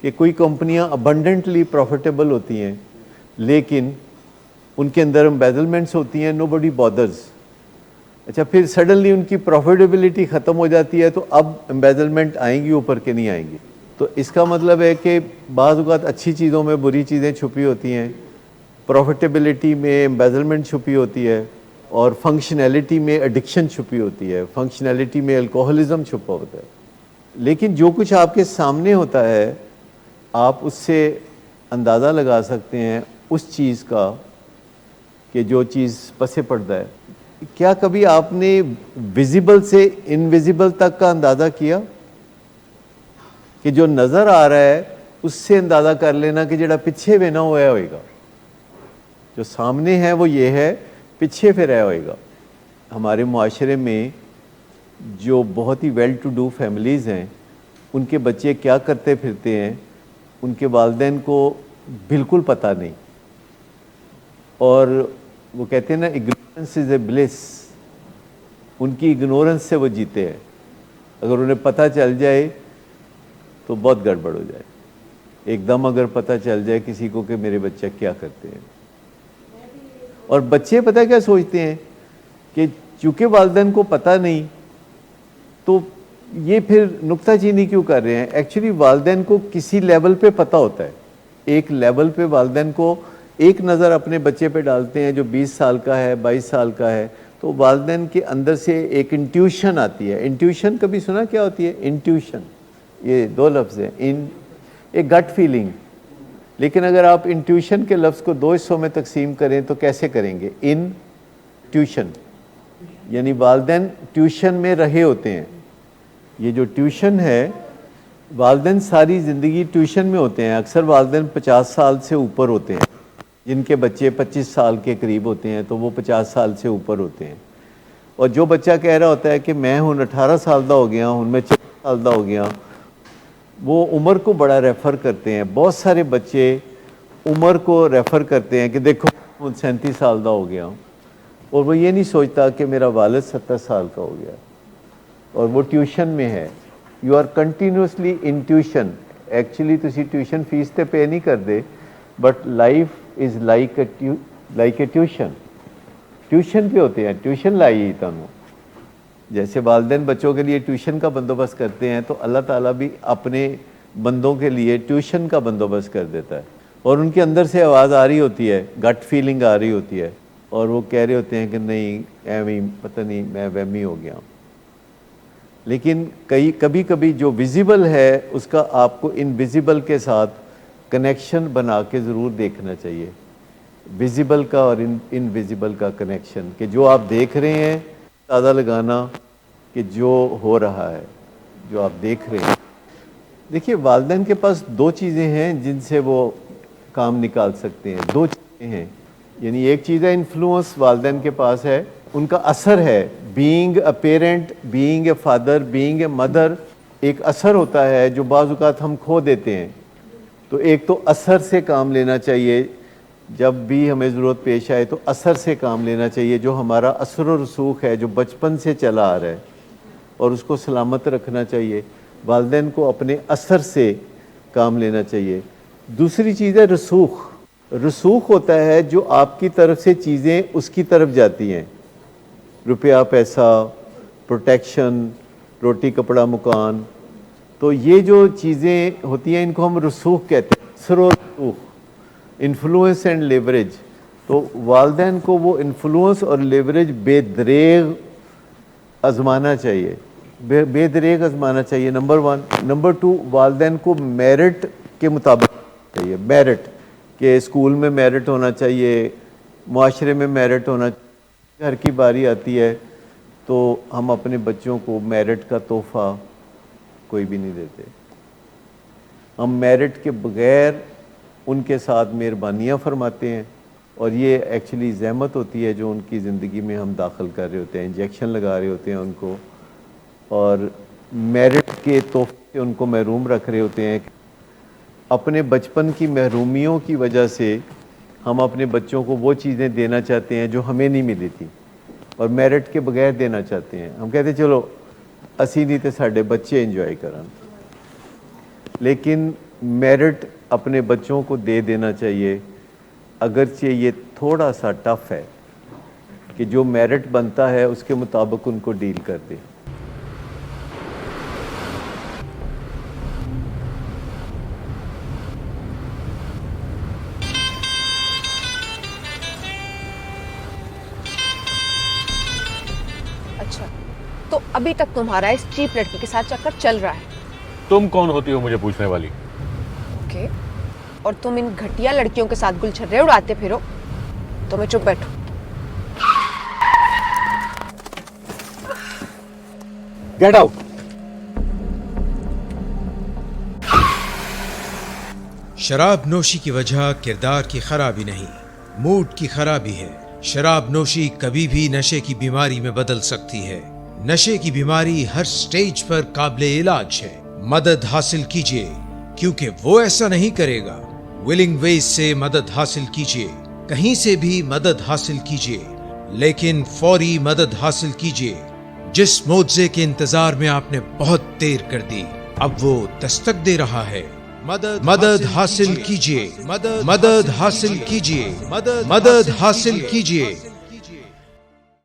کہ کوئی کمپنیاں ابنڈنٹلی پروفیٹیبل ہوتی ہیں لیکن ان کے اندر امبیزلمنٹس ہوتی ہیں, نو بڈی بادرز. اچھا پھر سڈنلی ان کی پروفیٹیبلٹی ختم ہو جاتی ہے تو اب امبیزلمنٹ آئیں گی اوپر کے نہیں آئیں گی. تو اس کا مطلب ہے کہ بعض اوقات اچھی چیزوں میں بری چیزیں چھپی ہوتی ہیں, پروفیٹیبلٹی میں امبیزلمنٹ چھپی ہوتی ہے, اور فنکشنالٹی میں ایڈکشن چھپی ہوتی ہے, فنکشنالٹی میں الکوہلزم چھپا ہوتا ہے. لیکن جو کچھ آپ کے سامنے ہوتا ہے آپ اس سے اندازہ لگا سکتے ہیں اس چیز کا کہ جو چیز پس پردہ ہے. کیا کبھی آپ نے ویزیبل سے انویزیبل تک کا اندازہ کیا کہ جو نظر آ رہا ہے اس سے اندازہ کر لینا کہ جڑا پیچھے بھی نہ ہوا ہوئے گا, جو سامنے ہے وہ یہ ہے, پیچھے پھر رہا ہوئے گا. ہمارے معاشرے میں جو بہت ہی ویل ٹو ڈو فیملیز ہیں ان کے بچے کیا کرتے پھرتے ہیں ان کے والدین کو بالکل پتہ نہیں, اور وہ کہتے ہیں نا اگنورنس از اے بلیس, ان کی اگنورنس سے وہ جیتے ہیں. اگر انہیں پتہ چل جائے تو بہت گڑبڑ ہو جائے. ایک دم اگر پتہ چل جائے کسی کو کہ میرے بچہ کیا کرتے ہیں, اور بچے پتہ کیا سوچتے ہیں کہ چونکہ والدین کو پتہ نہیں تو یہ پھر نکتہ چینی کیوں کر رہے ہیں. ایکچولی والدین کو کسی لیول پہ پتہ ہوتا ہے, ایک لیول پہ والدین کو ایک نظر اپنے بچے پہ ڈالتے ہیں جو 20 سال کا ہے 22 سال کا ہے, تو والدین کے اندر سے ایک انٹیوشن آتی ہے. انٹیوشن کبھی سنا کیا ہوتی ہے؟ انٹیوشن, یہ دو لفظ ہیں, ایک گٹ فیلنگ. لیکن اگر آپ انٹیوشن کے لفظ کو دو حصوں میں تقسیم کریں تو کیسے کریں گے؟ ان ٹیوشن, یعنی والدین ٹیوشن میں رہے ہوتے ہیں. یہ جو ٹیوشن ہے والدین ساری زندگی ٹیوشن میں ہوتے ہیں. اکثر والدین 50 سال سے اوپر ہوتے ہیں, جن کے بچے 25 سال کے قریب ہوتے ہیں تو وہ 50 سال سے اوپر ہوتے ہیں. اور جو بچہ کہہ رہا ہوتا ہے کہ میں ہوں 18 سال دا ہو گیا ہوں, میں 40 سال دا ہو گیا, وہ عمر کو بڑا ریفر کرتے ہیں. بہت سارے بچے عمر کو ریفر کرتے ہیں کہ دیکھو 37 سال دا ہو گیا ہوں, اور وہ یہ نہیں سوچتا کہ میرا والد 70 سال کا ہو گیا, اور وہ ٹیوشن میں ہے. You are continuously in tuition. Actually تسی ٹیوشن فیس تے پے نہیں کرتے, but life is like a tuition. Tuition پہ ہوتے ہیں, ٹیوشن لائی تمہیں. جیسے والدین بچوں کے لیے ٹیوشن کا بندوبست کرتے ہیں تو اللہ تعالیٰ بھی اپنے بندوں کے لیے ٹیوشن کا بندوبست کر دیتا ہے. اور ان کے اندر سے آواز آ رہی ہوتی ہے, گٹ فیلنگ آ رہی ہوتی ہے, اور وہ کہہ رہے ہوتے ہیں کہ نہیں ایویں پتہ نہیں میں وہمی ہو گیا ہوں. لیکن کبھی کبھی جو ویزیبل ہے اس کا آپ کو انویزیبل کے ساتھ کنیکشن بنا کے ضرور دیکھنا چاہیے. ویزیبل کا اور انویزیبل کا کنیکشن, کہ جو آپ دیکھ رہے ہیں اندازہ لگانا کہ جو ہو رہا ہے, جو آپ دیکھ رہے ہیں. دیکھیے والدین کے پاس دو چیزیں ہیں جن سے وہ کام نکال سکتے ہیں. دو چیزیں ہیں, یعنی ایک چیز ہے انفلوئنس والدین کے پاس ہے, ان کا اثر ہے. Being a parent, being a father, being a mother, ایک اثر ہوتا ہے جو بعض اوقات ہم کھو دیتے ہیں. تو ایک تو اثر سے کام لینا چاہیے, جب بھی ہمیں ضرورت پیش آئے تو اثر سے کام لینا چاہیے, جو ہمارا اثر و رسوخ ہے جو بچپن سے چلا آ رہا ہے, اور اس کو سلامت رکھنا چاہیے. والدین کو اپنے اثر سے کام لینا چاہیے. دوسری چیز ہے رسوخ. رسوخ ہوتا ہے جو آپ کی طرف سے چیزیں اس کی طرف جاتی ہیں, روپیہ پیسہ, پروٹیکشن, روٹی کپڑا مکان. تو یہ جو چیزیں ہوتی ہیں ان کو ہم رسوخ کہتے ہیں, اثر و رسوخ, انفلوئنس اینڈ لیوریج. تو والدین کو وہ انفلوئنس اور لیوریج بے دریغ آزمانا چاہیے, بے دریغ آزمانا چاہیے. نمبر 1. نمبر 2, والدین کو میرٹ کے مطابق چاہیے. میرٹ کہ اسکول میں میرٹ ہونا چاہیے, معاشرے میں میرٹ ہونا چاہیے. گھر کی باری آتی ہے تو ہم اپنے بچوں کو میرٹ کا تحفہ کوئی بھی نہیں دیتے. ہم میرٹ کے بغیر ان کے ساتھ مہربانیاں فرماتے ہیں, اور یہ ایکچولی زحمت ہوتی ہے جو ان کی زندگی میں ہم داخل کر رہے ہوتے ہیں, انجیکشن لگا رہے ہوتے ہیں ان کو, اور میرٹ کے تحفے سے ان کو محروم رکھ رہے ہوتے ہیں. اپنے بچپن کی محرومیوں کی وجہ سے ہم اپنے بچوں کو وہ چیزیں دینا چاہتے ہیں جو ہمیں نہیں ملی تھی, اور میرٹ کے بغیر دینا چاہتے ہیں. ہم کہتے ہیں چلو اسی نہیں تے ساڈے بچے انجوائے کرن. لیکن میرٹ اپنے بچوں کو دے دینا چاہیے، اگرچہ یہ تھوڑا سا ٹف ہے کہ جو میرٹ بنتا ہے اس کے مطابق ان کو ڈیل کر دے۔ اچھا، تو ابھی تک تمہارا اس چیپ لڑکی کے ساتھ چکر چل رہا ہے؟ تم کون ہوتی ہو مجھے پوچھنے والی؟ اوکے، اور تم ان گھٹیا لڑکیوں کے ساتھ گل چھرے اڑاتے پھرو تو میں چپ بیٹھوں؟ Get out. شراب نوشی کی وجہ کردار کی خرابی نہیں، موڈ کی خرابی ہے۔ شراب نوشی کبھی بھی نشے کی بیماری میں بدل سکتی ہے۔ نشے کی بیماری ہر سٹیج پر قابل علاج ہے۔ مدد حاصل کیجیے کیونکہ وہ ایسا نہیں کرے گا۔ ولنگ ویز سے مدد حاصل کیجیے، کہیں سے بھی مدد حاصل کیجیے، لیکن فوری مدد حاصل کیجیے۔ جس معجزے کے انتظار میں آپ نے بہت دیر کر دی، اب وہ دستک دے رہا ہے۔ مدد حاصل کیجیے، مدد حاصل کیجیے، مدد حاصل کیجیے۔